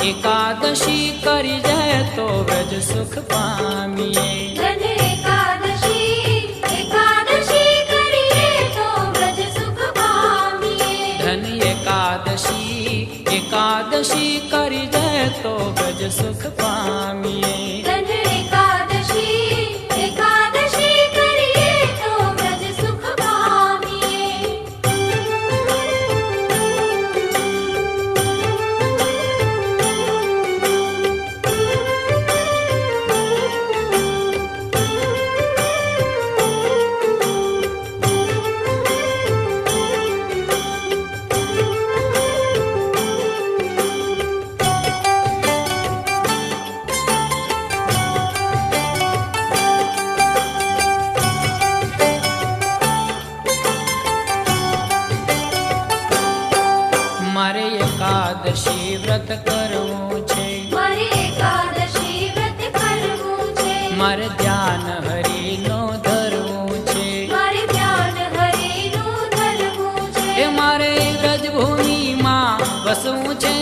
एकादशी करी जाए तो व्रज सुख पामिए। धन एकादशी करिए तो व्रज सुख पामिए। धन एकादशी करी जाए तो व्रज सुख पामिए। धन एकादशी करिए तो व्रज सुख पामिए। मारे एकादशी व्रत करवू छे। मारे एकादशी व्रत करवू छे। मारे ध्यान हरिनो धरवू छे। मारे ध्यान हरिनो धरवू छे। मारे व्रज भूमि मां वसवू छे।